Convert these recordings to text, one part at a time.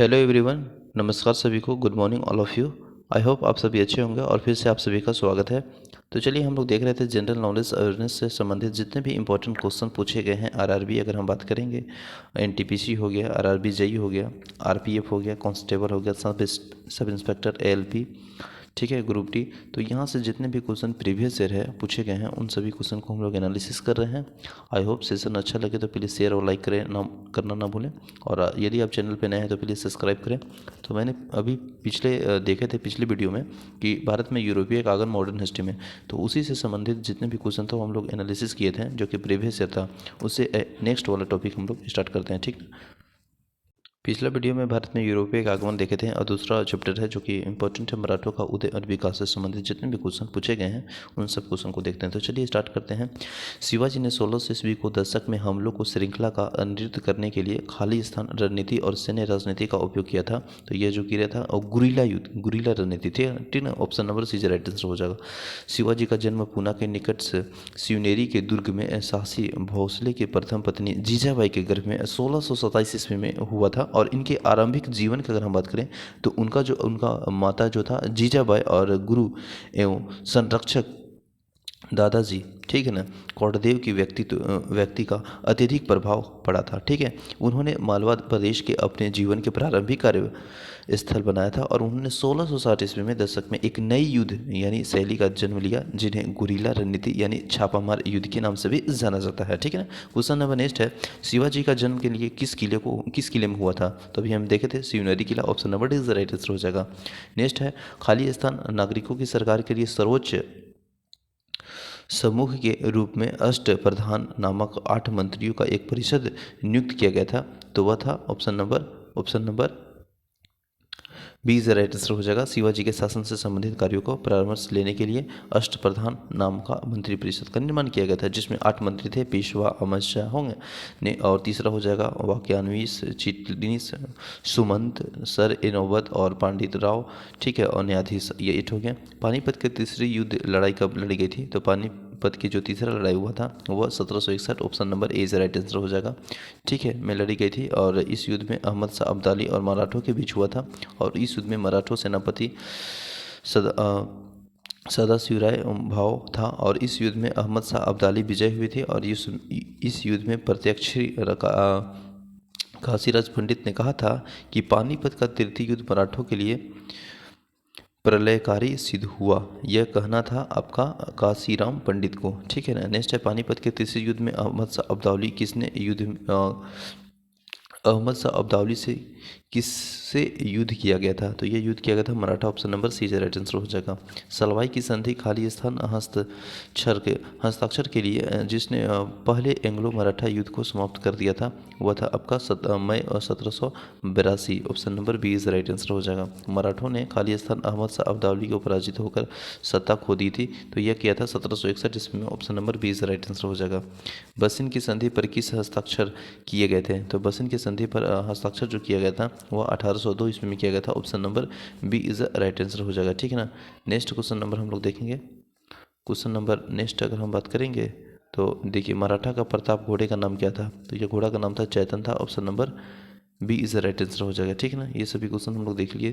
Hello everyone. नमस्कार सभी को। Good morning all of you. I hope आप सभी अच्छे होंगे और फिर से आप सभी का स्वागत है। तो चलिए हम लोग देख रहे थे जनरल नॉलेज अवेयरनेस से संबंधित जितने भी इंपॉर्टेंट क्वेश्चन पूछे गए हैं। आरआरबी अगर हम बात करेंगे, एनटीपीसी हो गया, आरआरबी जेई हो गया, आरपीएफ हो गया, कांस्टेबल हो गया, सब इंस्पेक्टर एएलपी, ठीक है, ग्रुप डी। तो यहाँ से जितने भी क्वेश्चन प्रीवियस ईयर है पूछे गए हैं उन सभी क्वेश्चन को हम लोग एनालिसिस कर रहे हैं। आई होप सेशन अच्छा लगे तो प्लीज़ शेयर और लाइक करें ना, करना ना भूलें। और यदि आप चैनल पे नए हैं तो प्लीज़ सब्सक्राइब करें। तो मैंने अभी देखे थे पिछले वीडियो में कि भारत में यूरोपीय आगमन मॉडर्न हिस्ट्री में, तो उसी से संबंधित जितने भी क्वेश्चन थे वो हम लोग एनालिसिस किए थे जो कि प्रीवियस ईयर था। उससे नेक्स्ट वाला टॉपिक हम लोग स्टार्ट करते हैं, ठीक। पिछला वीडियो में भारत में यूरोपीय का आगमन देखे थे और दूसरा चैप्टर है जो कि इंपॉर्टेंट है, मराठों का उदय और विकास से संबंधित जितने भी क्वेश्चन पूछे गए हैं उन सब क्वेश्चन को देखते हैं। तो चलिए स्टार्ट करते हैं। शिवाजी ने 1600 ईस्वी को दशक में हमलों को श्रृंखला का नृत्य करने के लिए खाली स्थान रणनीति और सैन्य राजनीति का उपयोग किया था। तो यह जो किया था और गुरीला युद्ध, गुरीला रणनीति थी, ठीक ना। Option number C right answer हो जाएगा। शिवाजी का जन्म पूना के निकट से शिवनेरी के दुर्ग में साहसी भोसले की प्रथम पत्नी जीजाबाई के गर्भ में 1627 ईस्वी में हुआ था। और इनके आरंभिक जीवन की अगर हम बात करें तो उनका माता जो था जीजाबाई और गुरु एवं संरक्षक दादाजी, ठीक है ना, कौंडदेव की व्यक्ति का अत्यधिक प्रभाव पड़ा था, ठीक है। उन्होंने मालवा प्रदेश के अपने जीवन के प्रारंभिक कार्य स्थल बनाया था और उन्होंने 1660 ईस्वी में दशक में एक नई युद्ध यानी शैली का जन्म लिया जिन्हें गुरीला रणनीति यानी छापामार युद्ध के नाम से भी जाना जाता है, ठीक है ना। क्वेश्चन नंबर नेक्स्ट है, शिवाजी का जन्म के लिए किस किले में हुआ था। तो अभी हम देखे थे शिवनेरी किला। Option number D is the right answer हो जाएगा। नेक्स्ट है, खाली स्थान नागरिकों की सरकार के लिए सर्वोच्च समूह के रूप में अष्ट प्रधान नामक 8 मंत्रियों का एक परिषद नियुक्त किया गया था। तो वह था option number B is right answer हो जाएगा। शिवाजी के शासन से संबंधित कार्यों को परामर्श लेने के लिए अष्ट प्रधान नाम का मंत्री परिषद का निर्माण किया गया था जिसमें 8 मंत्री थे। पेशवा अमर शाह होंगे ने, और तीसरा हो जाएगा वाक्यान्वीस, चिटनीस, सुमंत, सर ए नौबत और पंडित राव, ठीक है, और न्यायाधीश। ये 8 हो गया। पानीपत की तीसरी युद्ध लड़ाई कब लड़ी गई थी। तो पानीपत की जो तीसरा लड़ाई हुआ था वह 1761। Option number A is right answer हो जाएगा, ठीक है, में लड़ी गई थी। और इस युद्ध में अहमद शाह अब्दाली और मराठों के बीच हुआ था। और इस युद्ध में मराठों सेनापति सदाशिवराय भाव था और इस युद्ध में अहमद शाह अब्दाली विजय हुए थे। और इस युद्ध में प्रत्यक्ष काशीराज पंडित ने कहा था कि पानीपत का तृतीय युद्ध मराठों के लिए प्रलयकारी सिद्ध हुआ। यह कहना था आपका काशीराम पंडित को, ठीक है ना। नेक्स्ट है, पानीपत के तीसरे युद्ध में अहमद शाह अब्दाली से किससे युद्ध किया गया था। तो यह युद्ध किया गया था मराठा। Option number C right answer हो जाएगा। सलवाई की संधि खाली स्थान हस्ताक्षर के लिए जिसने पहले एंग्लो मराठा युद्ध को समाप्त कर दिया था वह था आपका मई 1782। Option number B is right answer हो जाएगा। मराठों ने खाली स्थान अहमद शाह अब्दाली को पराजित होकर सत्ता खो दी थी। तो यह किया था 1761 ईस्वी में। Option number B is right answer हो जाएगा। बसिन की संधि पर किस हस्ताक्षर किए गए थे। तो बसिन की संधि पर हस्ताक्षर जो किया गया था वह 1802 ईस्वी में किया गया था। Option number B is right answer हो जाएगा, ठीक है ना। नेक्स्ट क्वेश्चन नंबर हम लोग देखेंगे। क्वेश्चन नंबर नेक्स्ट अगर हम बात करेंगे तो देखिए, मराठा का प्रताप घोड़े का नाम क्या था। तो यह घोड़ा का नाम था चैतन था। Option number B is right answer हो जाएगा, ठीक है ना। ये सभी क्वेश्चन हम लोग देख लिए।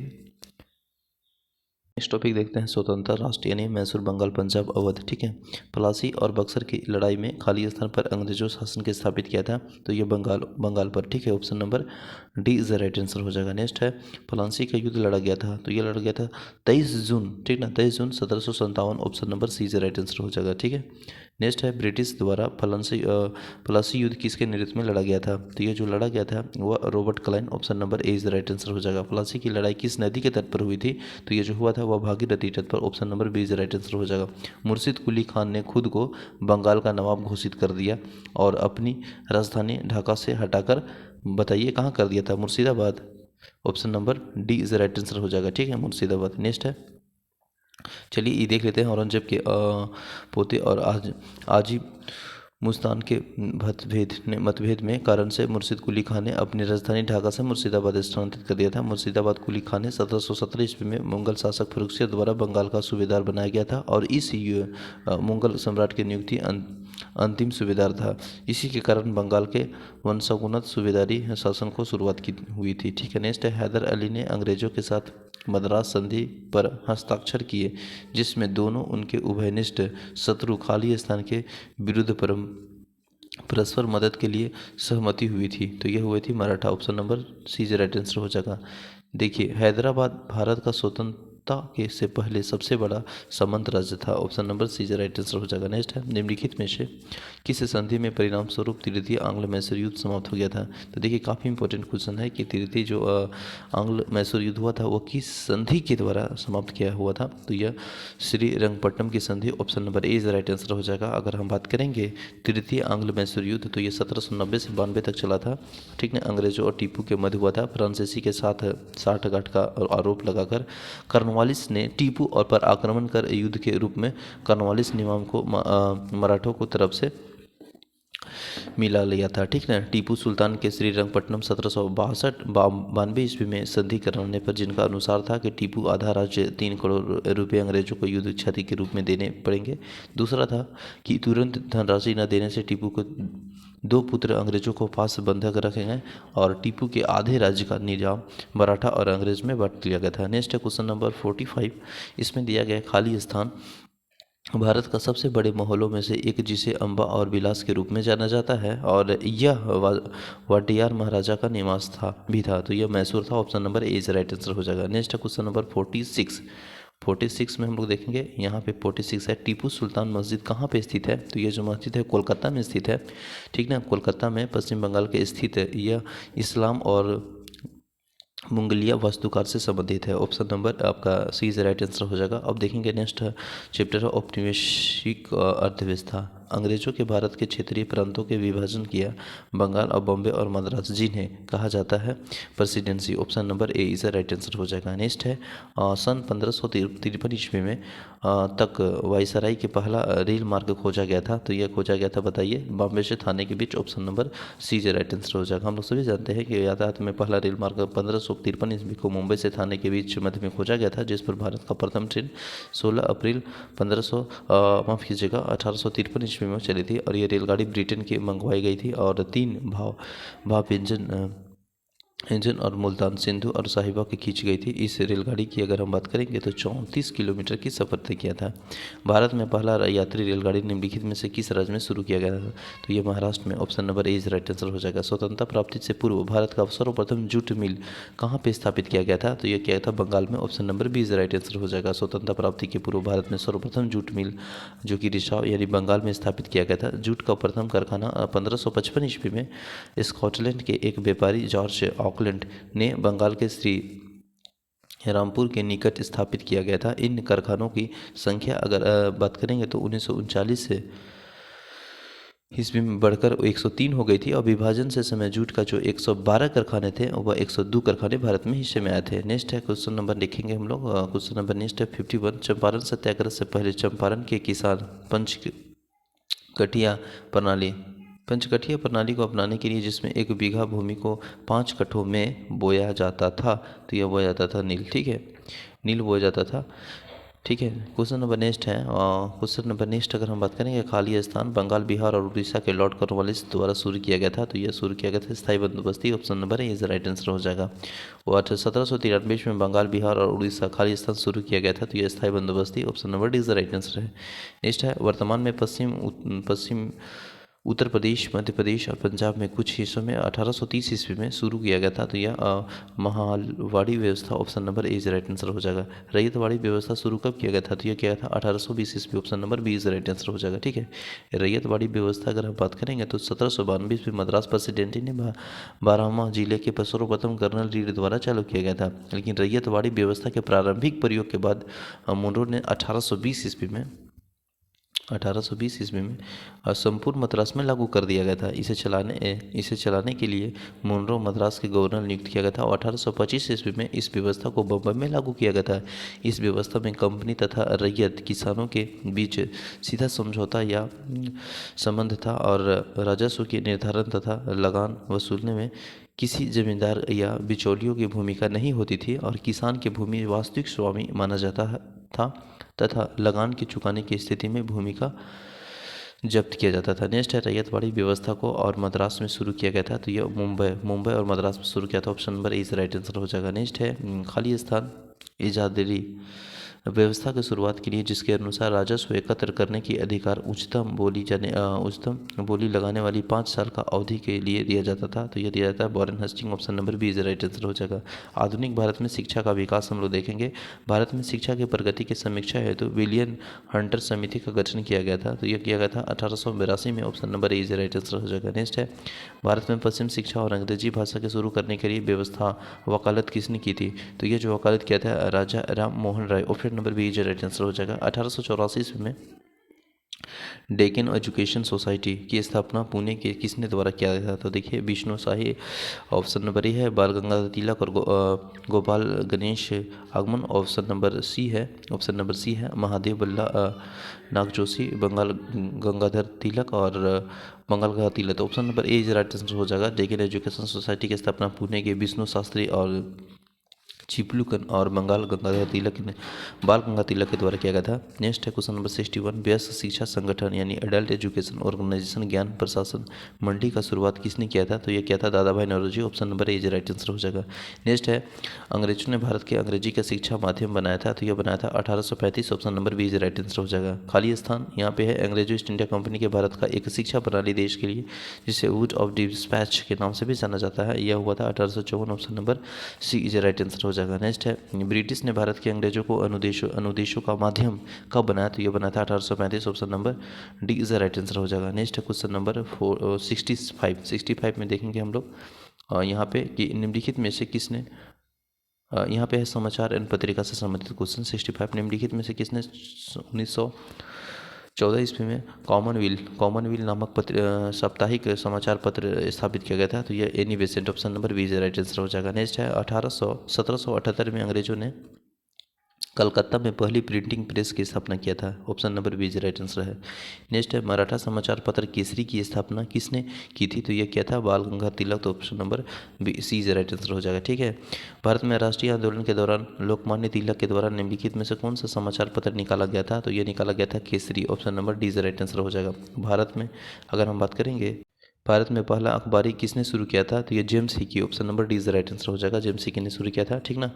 नेक्स्ट टॉपिक देखते हैं, स्वतंत्र राष्ट्र यानी मैसूर, बंगाल, पंजाब, अवध, ठीक है। प्लासी और बक्सर की लड़ाई में खाली स्थान पर अंग्रेजों शासन के स्थापित किया था। तो ये बंगाल पर, ठीक है। Option number D is the right answer हो जाएगा। नेक्स्ट है, प्लासी का युद्ध लड़ा गया था। तो ये लड़ा गया था 23 जून, ठीक ना, 23 जून 1757। Option number C is the right answer हो जाएगा, ठीक है। नेक्स्ट है, ब्रिटिश द्वारा प्लासी युद्ध किसके नेतृत्व में लड़ा गया था। तो ये जो लड़ा गया था वह Robert Clive. Option number A is the right answer हो जाएगा। प्लासी की लड़ाई किस नदी के तट पर हुई थी। तो ये जो हुआ था वह भागीरथी तट पर। Option number B is the right answer हो जाएगा। मुर्शिद कुली खान ने खुद को बंगाल का नवाब घोषित कर दिया और अपनी राजधानी ढाका से हटाकर बताइए कहाँ कर दिया था। Murshidabad. Option number D is the right answer हो जाएगा, ठीक है, मुर्शिदाबाद। नेक्स्ट है, चलिए ये देख लेते हैं। औरंगजेब के पोते और आजी मुस्तान के मतभेद में कारण से मुर्शिद कुली खान ने अपनी राजधानी ढाका से मुर्शिदाबाद स्थानांतरित कर दिया था। मुर्शिदाबाद कुली खान ने 1717 ईस्वी में मुगल शासक फर्रुखसिंह द्वारा बंगाल का सूबेदार बनाया गया था और इस मुगल सम्राट की नियुक्ति अंतिम सूबेदार था। इसी के कारण बंगाल के वंशानुगत सूबेदारी शासन को शुरुआत की हुई थी। ठीक है, नेक्स्ट है हैदर अली ने अंग्रेजों के साथ मद्रास संधि पर हस्ताक्षर किए, जिसमें दोनों उनके उभयनिष्ठ शत्रु खालिस्तान के विरुद्ध परस्पर मदद के लिए सहमति हुई थी। तो यह हुई थी Maratha. Option number C is right answer हो जाएगा। देखिए, हैदराबाद भारत का स्वतंत्रता के से पहले सबसे बड़ा सामंत राज्य था। Option number C is right answer हो जाएगा। नेक्स्ट है निम्नलिखित में से किस संधि में परिणाम स्वरूप तृतीय आंग्ल मैसूर युद्ध समाप्त हो गया था। तो देखिए, काफ़ी इंपॉर्टेंट क्वेश्चन है कि तृतीय जो आंग्ल मैसूर युद्ध हुआ था वो किस संधि के द्वारा समाप्त किया हुआ था। तो यह श्रीरंगपट्टनम की संधि। Option number A is right answer हो जाएगा। अगर हम बात करेंगे तृतीय आंग्ल मैसूर युद्ध, तो ये 1790 से 92 तक चला था। ठीक है, अंग्रेजों और टीपू के मध्य हुआ था। फ्रांसीसी के साथ साठगांठ का आरोप लगाकर कॉर्नवालिस ने टीपू और पर आक्रमण कर युद्ध के रूप में कॉर्नवालिस निजाम को मराठों को तरफ से मिला लिया था। ठीक है, टीपू सुल्तान के श्रीरंगपट्टनम 1792 ईस्वी में संधि कराने पर, जिनका अनुसार था कि टीपू आधा राज्य 3 करोड़ रुपए अंग्रेजों को युद्ध क्षति के रूप में देने पड़ेंगे। दूसरा था कि तुरंत धनराशि न देने से टीपू को 2 पुत्र अंग्रेजों को पास बंधक रखे गए और टीपू के आधे राज्य का निजाम मराठा और अंग्रेज में बांट दिया गया था। नेक्स्ट है क्वेश्चन नंबर 45। इसमें दिया गया खाली स्थान भारत का सबसे बड़े महलों में से एक, जिसे अम्बा और विलास के रूप में जाना जाता है, और यह वाडियार महाराजा का निवास भी था। तो यह मैसूर था। Option number A is right answer हो जाएगा। नेक्स्ट है क्वेश्चन नंबर 46 में हम लोग देखेंगे। यहाँ पे 46 है, टीपू सुल्तान मस्जिद कहाँ पे स्थित है। तो यह जो मस्जिद है कोलकाता में स्थित है। ठीक ना, कोलकाता में पश्चिम बंगाल के स्थित है। यह इस्लाम और मुगलिया वास्तुकार से संबंधित है। ऑप्शन नंबर आपका सी इज राइट आंसर हो जाएगा। अब देखेंगे नेक्स्ट चैप्टर है औपनिवेशिक अर्थव्यवस्था। अंग्रेजों के भारत के क्षेत्रीय प्रांतों के विभाजन किया बंगाल और बॉम्बे और मद्रास, जिन्हें कहा जाता है presidency. Option number A is right answer हो जाएगा। नेक्स्ट है सन 1553 ईस्वी में तक वायसराय के पहला रेल मार्ग खोजा गया था। तो यह खोजा गया था, बताइए, बॉम्बे से थाने के बीच। Option number C is right answer हो जाएगा। हम लोग सभी जानते हैं कि यातायात में पहला रेल मार्ग 1553 ईस्वी को मुंबई से थाने के बीच मध्य में खोजा गया था, जिस पर भारत का प्रथम ट्रेन 16 अप्रैल 1853 ईस्वी में चली थी। और ये रेलगाड़ी ब्रिटेन की मंगवाई गई थी और 3 भाप इंजन और मुल्तान सिंधु और साहिबा की खींची गई थी। इस रेलगाड़ी की अगर हम बात करेंगे तो 34 किलोमीटर की सफ़र तय किया था। भारत में पहला यात्री रेलगाड़ी निम्नलिखित में से किस राज्य में शुरू किया गया था। तो ये महाराष्ट्र में। Option number A is right answer हो जाएगा। स्वतंत्रता प्राप्ति से पूर्व भारत का सर्वप्रथम जूट मिल कहाँ पे स्थापित किया गया था। तो यह किया था बंगाल में। Option number B is right answer हो जाएगा। स्वतंत्रता प्राप्ति के पूर्व भारत में सर्वप्रथम जूट मिल जो कि रिसाव यानी बंगाल में स्थापित किया गया था। जूट का प्रथम कारखाना 1555 ईस्वी में स्कॉटलैंड के एक व्यापारी जॉर्ज ऑकलैंड ने बंगाल के श्री रामपुर के निकट स्थापित किया गया था। इन कारखानों की संख्या अगर बात करेंगे तो 1939 से ईस्वी में बढ़कर 103 हो गई थी और विभाजन से समय जूट का जो 112 कारखाने थे वह 102 कारखाने भारत में हिस्से में आए थे। नेक्स्ट है क्वेश्चन नंबर लिखेंगे हम लोग। क्वेश्चन नंबर नेक्स्ट है 51। चंपारण सत्याग्रह से पहले चंपारण के किसान पंचकठिया प्रणाली को अपनाने के लिए, जिसमें 1 बीघा भूमि को 5 कट्ठों में बोया जाता था। तो यह बोया जाता था नील। ठीक है, नील बोया जाता था। ठीक है, क्वेश्चन नंबर नेक्स्ट है। क्वेश्चन नंबर नेक्स्ट अगर हम बात करेंगे, खाली स्थान बंगाल, बिहार और उड़ीसा के लॉर्ड कॉर्नवालिस द्वारा शुरू किया गया था। तो यह शुरू किया गया था स्थायी बंदोबस्ती। Option number A is right answer हो जाएगा। वो 1793 में बंगाल, बिहार और उड़ीसा खाली स्थान शुरू किया गया था। तो यह स्थायी बंदोबस्ती। Option number D is right answer है। नेक्स्ट है वर्तमान में पश्चिम उत्तर प्रदेश, मध्य प्रदेश और पंजाब में कुछ हिस्सों में 1830 ईस्वी में शुरू किया गया था। तो यह महालवाड़ी व्यवस्था। Option number A is right answer हो जाएगा। रैयतवाड़ी व्यवस्था शुरू कब किया गया था। तो यह किया था 1820 ईस्वी। Option number B is right answer हो जाएगा। ठीक है, रैयतवाड़ी व्यवस्था अगर हम बात करेंगे तो 1792 ईस्वी मद्रास प्रेसिडेंसी ने बारामा जिले के सर्वप्रथम कर्नल रीड द्वारा चालू किया गया था। लेकिन रैयतवाड़ी व्यवस्था के प्रारंभिक प्रयोग के बाद मुनरो ने 1820 ईस्वी में संपूर्ण मद्रास में लागू कर दिया गया था। इसे चलाने के लिए मुनरो मद्रास के गवर्नर नियुक्त किया गया था और 1825 ईस्वी में इस व्यवस्था को बम्बई में लागू किया गया था। इस व्यवस्था में कंपनी तथा रैयत किसानों के बीच सीधा समझौता या संबंध था और राजस्व के निर्धारण तथा लगान वसूलने में किसी जमींदार या बिचौलियों की भूमिका नहीं होती थी और किसान की भूमि वास्तविक स्वामी माना जाता था तथा लगान के चुकाने की स्थिति में भूमि का जब्त किया जाता था। नेक्स्ट है रैयतवाड़ी व्यवस्था को और मद्रास में शुरू किया गया था, तो ये मुंबई और मद्रास में शुरू किया था। Option number A is right answer हो जाएगा। नेक्स्ट है खाली स्थान इजादरी व्यवस्था की शुरुआत के लिए, जिसके अनुसार राजस्व एकत्र करने की अधिकार उच्चतम बोली लगाने वाली 5 साल का अवधि के लिए दिया जाता था, तो यह दिया जाता है Warren Hastings. Option number B is right answer हो जाएगा। आधुनिक भारत में शिक्षा का विकास हम लोग देखेंगे। भारत में शिक्षा की प्रगति की समीक्षा हेतु विलियम हंटर समिति का गठन किया गया था, तो यह किया गया था 1882 में। Option number A is right answer हो जाएगा। नेक्स्ट है भारत में पश्चिम शिक्षा और अंग्रेजी भाषा के शुरू करने के लिए व्यवस्था वकालत किसने की थी, तो ये जो वकालत किया था Raja Ram Mohan Roy. Option number B is right answer हो जाएगा। 1884 ईस्वी में डेक्कन एजुकेशन सोसाइटी की स्थापना पुणे के किसने द्वारा किया गया था, तो देखिए विष्णु शाही। ऑप्शन नंबर ए है बाल गंगाधर तिलक और गोपाल गणेश आगमन। ऑप्शन नंबर सी है महादेव बल्ला नाग जोशी, बंगाल गंगाधर तिलक और बंगाल गंगाधर तिलक। तो option number A is right answer हो जाएगा। डेक्कन एजुकेशन सोसाइटी की स्थापना पुणे के विष्णु शास्त्री और चिपलुकन और बाल गंगाधर तिलक के द्वारा किया गया था। नेक्स्ट है क्वेश्चन नंबर 61, व्यस्त शिक्षा संगठन यानी एडल्ट एजुकेशन ऑर्गेनाइजेशन ज्ञान प्रशासन मंडी का शुरुआत किसने किया था, तो यह किया था Dadabhai Naoroji. Option number A is right answer हो जाएगा। नेक्स्ट है अंग्रेजों ने भारत के अंग्रेजी का शिक्षा माध्यम बनाया था, तो यह बनाया था 1835। Option number B is right answer हो जाएगा। खाली स्थान यहाँ पे है अंग्रेजो ईस्ट इंडिया कंपनी के भारत का एक शिक्षा प्रणाली देश के लिए, जिसे वुड ऑफ डिस्पैच के नाम से भी जाना जाता है, यह हुआ था 1854। Option number C is right answer हो जाएगा। नेक्स्ट है ब्रिटिश ने भारत के अंग्रेजों को अनुदेशों का माध्यम कब बनाया, तो यह बना था 1835। Option number D is right answer हो जाएगा। नेक्स्ट है क्वेश्चन नंबर 65 में देखेंगे हम लोग यहाँ पे कि निम्नलिखित में से किसने यहाँ पे है समाचार एवं पत्रिका से संबंधित क्वेश्चन 65। निम्नलिखित में से किसने 1914 ईस्वी में कॉमनवेल नामक साप्ताहिक समाचार पत्र स्थापित किया गया था, तो यह Annie Besant. Option number B is right answer हो जाएगा। नेक्स्ट है 1778 में अंग्रेजों ने कलकत्ता में पहली प्रिंटिंग प्रेस की स्थापना किया था। Option number B is right answer है। नेक्स्ट है मराठा समाचार पत्र केसरी की स्थापना किसने की थी, तो यह क्या था बाल गंगाधर तिलक। तो option number B C is right answer हो जाएगा। ठीक है, भारत में राष्ट्रीय आंदोलन के दौरान लोकमान्य तिलक के द्वारा निम्नलिखित में से कौन सा समाचार पत्र निकाला गया था, तो यह निकाला गया था Kesari. Option number D is right answer हो जाएगा। भारत में अगर हम बात करेंगे भारत में पहला अखबारी किसने शुरू किया था, तो ये James Hicky. Option number D is right answer हो जाएगा। जेम्स हिकी ने शुरू किया था, ठीक ना।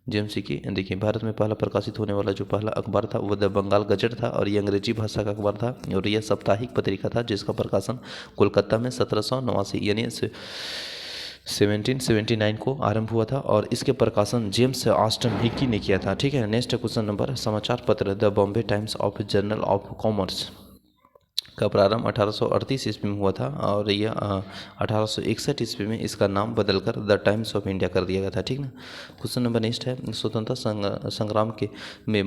जेम्स हिकी देखिए भारत में पहला प्रकाशित होने वाला जो पहला अखबार था वो द बंगाल गजट था, और ये अंग्रेजी भाषा का अखबार था और यह साप्ताहिक पत्रिका था, जिसका प्रकाशन कोलकाता में 1789 यानी 1779 को आरंभ हुआ था, और इसके प्रकाशन जेम्स ऑस्टन हिकी ने किया था। ठीक है, नेक्स्ट क्वेश्चन नंबर समाचार पत्र the Bombay times of journal of commerce का प्रारंभ 1838 ईस्वी में हुआ था, और यह 1861 ईस्वी में इसका नाम बदलकर द टाइम्स ऑफ इंडिया कर दिया गया था। ठीक ना। क्वेश्चन नंबर नेक्स्ट है स्वतंत्रता संग्राम के में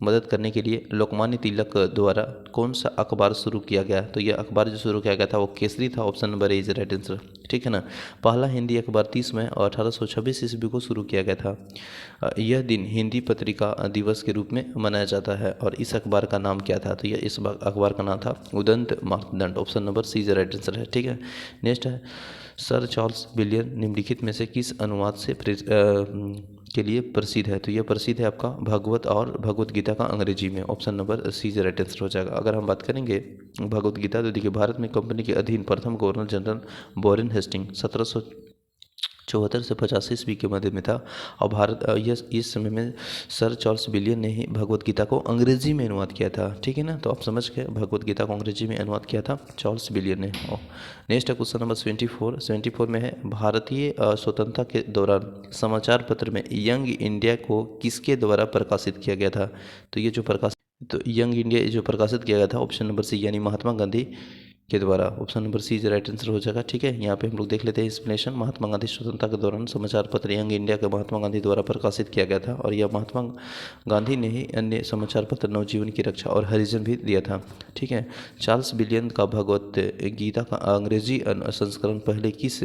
मदद करने के लिए लोकमान्य तिलक द्वारा कौन सा अखबार शुरू किया गया, तो यह अखबार जो शुरू किया गया था वो केसरी था। Option number A is right answer. ठीक है ना। पहला हिंदी अखबार 30 मई 1826 ईस्वी को शुरू किया गया था। यह दिन हिंदी पत्रिका दिवस के रूप में मनाया जाता है, और इस अखबार का नाम क्या था, तो यह इस अखबार का नाम था Udant Martand. Option number C is right answer है। ठीक है, नेक्स्ट है सर चार्ल्स विलियम निम्नलिखित में से किस अनुवाद से के लिए प्रसिद्ध है, तो यह प्रसिद्ध है आपका भगवत और भगवत गीता का अंग्रेजी में। Option number C is right answer हो जाएगा। अगर हम बात करेंगे भगवत गीता, तो देखिए भारत में कंपनी के अधीन प्रथम गवर्नर जनरल वॉरेन हेस्टिंग 1774 से 85 ईस्वी के मध्य में था, और भारत इस समय में सर चार्ल्स विलियम ने ही भगवत गीता को अंग्रेजी में अनुवाद किया था। ठीक है ना, तो आप समझ गए भगवत गीता को अंग्रेजी में अनुवाद किया था चार्ल्स विलियम ने। नेक्स्ट है क्वेश्चन नंबर 74 में है भारतीय स्वतंत्रता के दौरान समाचार पत्र में यंग इंडिया को किसके द्वारा प्रकाशित किया गया था, तो ये जो यंग इंडिया जो प्रकाशित किया गया था ऑप्शन नंबर सी यानी महात्मा गांधी के द्वारा। Option number C is right answer हो जाएगा। ठीक है, यहाँ पे हम लोग देख लेते हैं एक्सप्लेनेशन। महात्मा गांधी स्वतंत्रता के दौरान समाचार पत्र यंग इंडिया के महात्मा गांधी द्वारा प्रकाशित किया गया था, और यह महात्मा गांधी ने ही अन्य समाचार पत्र नवजीवन की रक्षा और हरिजन भी दिया था। ठीक है, चार्ल्स विलियम का भगवत गीता का अंग्रेजी संस्करण पहले किस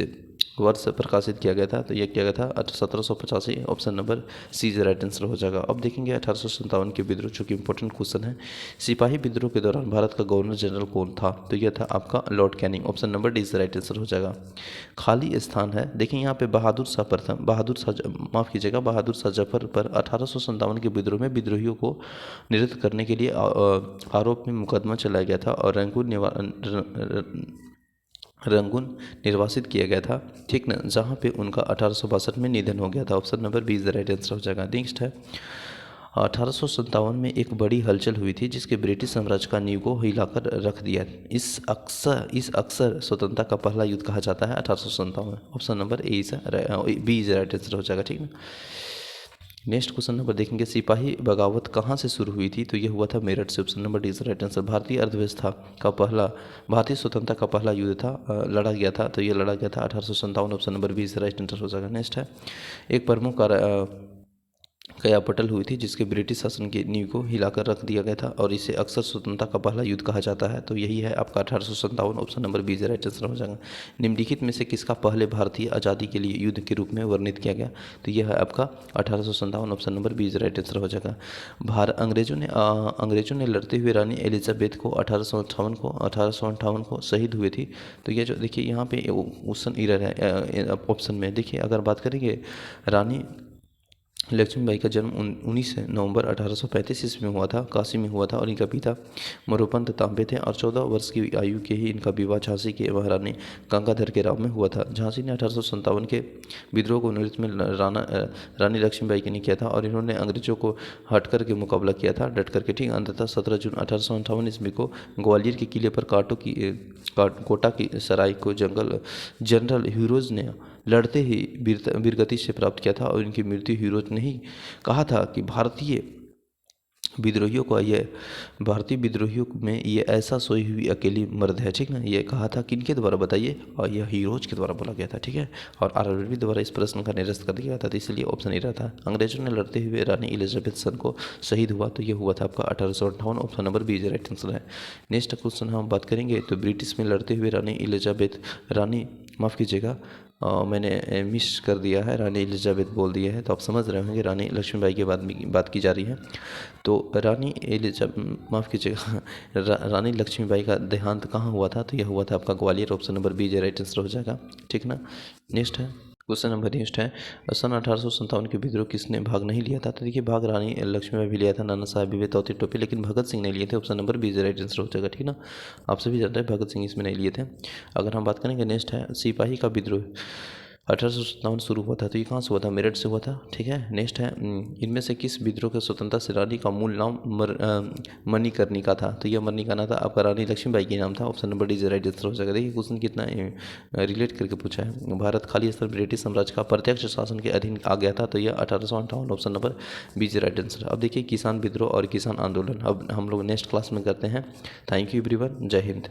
वर्ष प्रकाशित किया गया था, तो यह किया गया था 1785। Option number C is right answer हो जाएगा। अब देखेंगे 1857 के विद्रोह, जो कि इंपॉर्टेंट क्वेश्चन है। सिपाही विद्रोह के दौरान भारत का गवर्नर जनरल कौन था? तो यह था आपका Lord Canning. Option number D is right answer हो जाएगा। खाली स्थान है, देखिए यहाँ पे बहादुर शाह प्रथम, माफ कीजिएगा, बहादुर शाह जफर पर 1857 के विद्रोह में विद्रोहियों को निरस्त करने के लिए आरोप में मुकदमा चलाया गया था और रंगून निर्वासित किया गया था, ठीक ना, जहाँ पे उनका 1862 में निधन हो गया था। Option number B is the right answer हो जाएगा। नेक्स्ट है 1857 में एक बड़ी हलचल हुई थी जिसके ब्रिटिश साम्राज्य का नींव को हिलाकर रख दिया। इस अक्सर स्वतंत्रता का पहला युद्ध कहा जाता है 1857। Option number B is right answer हो जाएगा, ठीक ना। नेक्स्ट क्वेश्चन नंबर देखेंगे, सिपाही बगावत कहाँ से शुरू हुई थी? तो यह हुआ था मेरठ से। Option number D is right answer. भारतीय स्वतंत्रता का पहला युद्ध था, लड़ा गया था, तो यह लड़ा गया था 1857। Option number B is right answer हो जाएगा। नेक्स्ट है एक प्रमुख कयापटल हुई थी जिसके ब्रिटिश शासन की नींव को हिलाकर रख दिया गया था और इसे अक्सर स्वतंत्रता का पहला युद्ध कहा जाता है, तो यही है आपका 1857। Option number B is right answer हो जाएगा। निम्नलिखित में से किसका पहले भारतीय आज़ादी के लिए युद्ध के रूप में वर्णित किया गया? तो यह है आपका 1857। Option number B is right answer हो जाएगा। अंग्रेजों ने लड़ते हुए रानी एलिजाबेथ को 1858 को शहीद हुए थी, तो ये जो देखिए यहाँ पे ऑप्शन इरर है ऑप्शन में। देखिए अगर बात करेंगे, रानी लक्ष्मीबाई का जन्म 19 नवंबर 1835 ईस्वी में हुआ था, काशी में हुआ था और इनका पिता मोरोपंत तांबे थे और 14 वर्ष की आयु के ही इनका विवाह झांसी के महारानी गंगाधर के राव में हुआ था। झांसी ने 1857 के विद्रोह को नेतृत्व में रानी लक्ष्मीबाई ने किया था और इन्होंने अंग्रेजों को हट कर के मुकाबला किया था, डट करके, ठीक। अंततः 17 जून 1858 ईस्वी को ग्वालियर के किले पर कोटा की सराय को जनरल हीरोज ने लड़ते ही वीरगति से प्राप्त किया था और इनकी मृत्यु हीरोज ने ही कहा था कि भारतीय विद्रोहियों में ये ऐसा सोई हुई अकेली मर्द है, ठीक ना। ये कहा था किनके द्वारा बताइए? और यह हीरोज के द्वारा बोला गया था, ठीक है। और आरआरबी द्वारा इस प्रश्न का निरस्त कर दिया गया था, तो इसलिए ऑप्शन ए रहा था। अंग्रेजों ने लड़ते हुए रानी एलिजाबेथ सन को शहीद हुआ, तो ये हुआ था आपका 1858। Option number B is right answer है। नेक्स्ट क्वेश्चन हम बात करेंगे, तो ब्रिटिश में लड़ते हुए रानी माफ़ कीजिएगा, मैंने मिस कर दिया है, रानी एलिजाबेथ बोल दिया है, तो आप समझ रहे होंगे रानी लक्ष्मीबाई की बात की जा रही है। तो माफ़ कीजिएगा, रानी लक्ष्मीबाई का देहांत कहाँ हुआ था? तो यह हुआ था आपका ग्वालियर। ऑप्शन नंबर बी जो राइट आंसर हो जाएगा, ठीक ना। नेक्स्ट है क्वेश्चन नंबर नेक्स्ट है, सन 1857 के विद्रोह किसने भाग नहीं लिया था? तो देखिए भाग रानी लक्ष्मीबाई भी लिया था, नाना साहब विवे तौती टोपी, लेकिन भगत सिंह ने लिए थे। ऑप्शन नंबर बी जो राइट आंसर हो जाएगा, ठीक ना। आप सभी जानते हैं भगत सिंह इसमें नहीं लिए थे। अगर हम बात करेंगे, नेक्स्ट है सिपाही का विद्रोह 1857 शुरू हुआ था, तो ये कहाँ से हुआ था? मेरठ से हुआ था, ठीक है। नेक्स्ट है इनमें से किस विद्रोह के स्वतंत्रता सेनानी का मूल नाम मणिकर्णिका था? तो यह मणिकर्णिका था आपका रानी लक्ष्मीबाई के नाम था। Option number D is right answer हो जाएगा। देखिए क्वेश्चन कितना रिलेट करके पूछा है। भारत खाली स्तर ब्रिटिश साम्राज्य का प्रत्यक्ष शासन के अधीन आ गया था, तो यह 1858। Option number B is right answer. अब देखिए किसान विद्रोह और किसान आंदोलन अब हम लोग नेक्स्ट क्लास में करते हैं। थैंक यू एवरीवन, जय हिंद।